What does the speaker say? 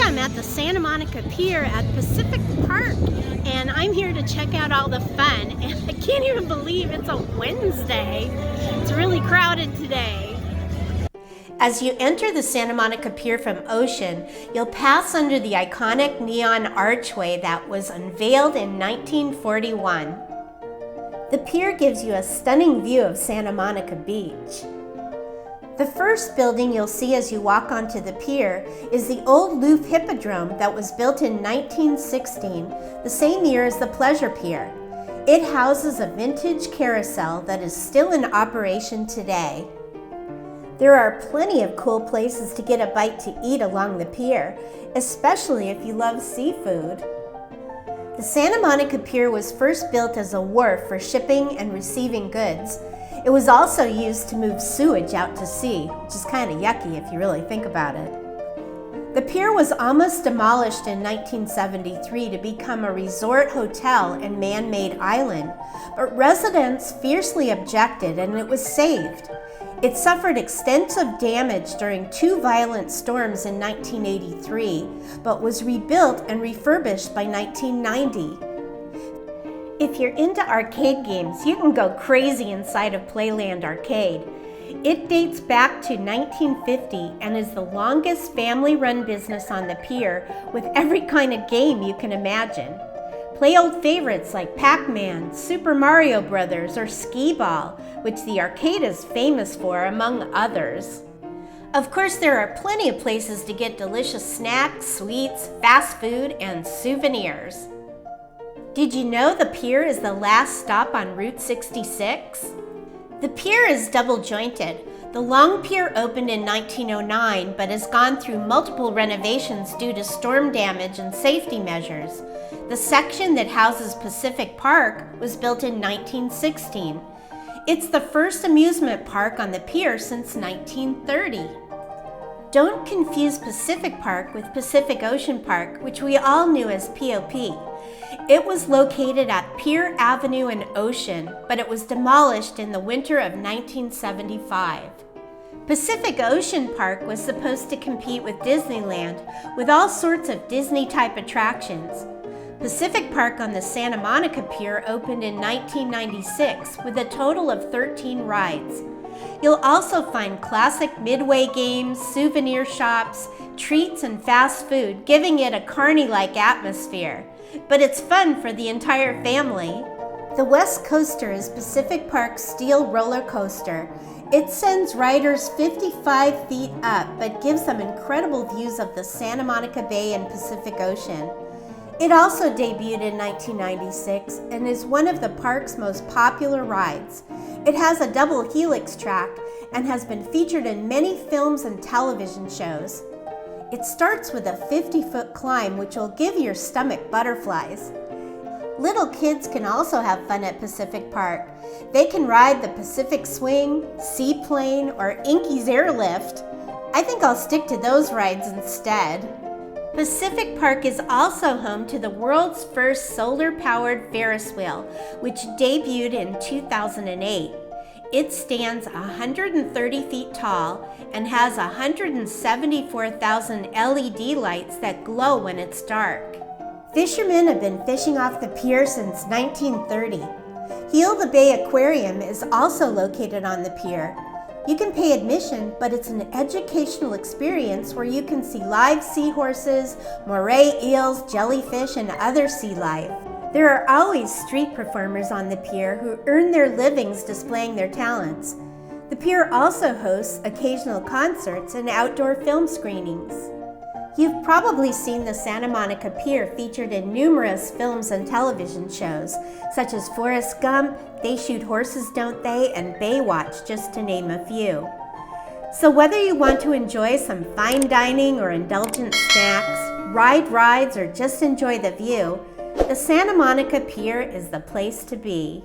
I'm at the Santa Monica Pier at Pacific Park, and I'm here to check out all the fun. And I can't even believe it's a Wednesday. It's really crowded today. As you enter the Santa Monica Pier from Ocean, you'll pass under the iconic neon archway that was unveiled in 1941. The pier gives you a stunning view of Santa Monica Beach. The first building you'll see as you walk onto the pier is the old Louvre Hippodrome that was built in 1916, the same year as the Pleasure Pier. It houses a vintage carousel that is still in operation today. There are plenty of cool places to get a bite to eat along the pier, especially if you love seafood. The Santa Monica Pier was first built as a wharf for shipping and receiving goods. It was also used to move sewage out to sea, which is kind of yucky if you really think about it. The pier was almost demolished in 1973 to become a resort hotel and man-made island, but residents fiercely objected and it was saved. It suffered extensive damage during two violent storms in 1983, but was rebuilt and refurbished by 1990. If you're into arcade games, you can go crazy inside of Playland Arcade. It dates back to 1950 and is the longest family-run business on the pier with every kind of game you can imagine. Play old favorites like Pac-Man, Super Mario Brothers, or Skee-Ball, which the arcade is famous for, among others. Of course, there are plenty of places to get delicious snacks, sweets, fast food, and souvenirs. Did you know the pier is the last stop on Route 66? The pier is double jointed. The long pier opened in 1909 but has gone through multiple renovations due to storm damage and safety measures. The section that houses Pacific Park was built in 1916. It's the first amusement park on the pier since 1930. Don't confuse Pacific Park with Pacific Ocean Park, which we all knew as POP. It was located at Pier Avenue and Ocean, but it was demolished in the winter of 1975. Pacific Ocean Park was supposed to compete with Disneyland with all sorts of Disney-type attractions. Pacific Park on the Santa Monica Pier opened in 1996 with a total of 13 rides. You'll also find classic midway games, souvenir shops, treats, and fast food, giving it a carny-like atmosphere. But it's fun for the entire family. The West Coaster is Pacific Park's steel roller coaster. It sends riders 55 feet up, but gives them incredible views of the Santa Monica Bay and Pacific Ocean. It also debuted in 1996 and is one of the park's most popular rides. It has a double helix track and has been featured in many films and television shows. It starts with a 50-foot climb, which will give your stomach butterflies. Little kids can also have fun at Pacific Park. They can ride the Pacific Swing, Seaplane, or Inky's Airlift. I think I'll stick to those rides instead. Pacific Park is also home to the world's first solar-powered Ferris wheel, which debuted in 2008. It stands 130 feet tall and has 174,000 LED lights that glow when it's dark. Fishermen have been fishing off the pier since 1930. Heel the Bay Aquarium is also located on the pier. You can pay admission, but it's an educational experience where you can see live seahorses, moray eels, jellyfish, and other sea life. There are always street performers on the pier who earn their livings displaying their talents. The pier also hosts occasional concerts and outdoor film screenings. You've probably seen the Santa Monica Pier featured in numerous films and television shows, such as Forrest Gump, They Shoot Horses, Don't They?, and Baywatch, just to name a few. So whether you want to enjoy some fine dining or indulgent snacks, ride rides, or just enjoy the view, the Santa Monica Pier is the place to be.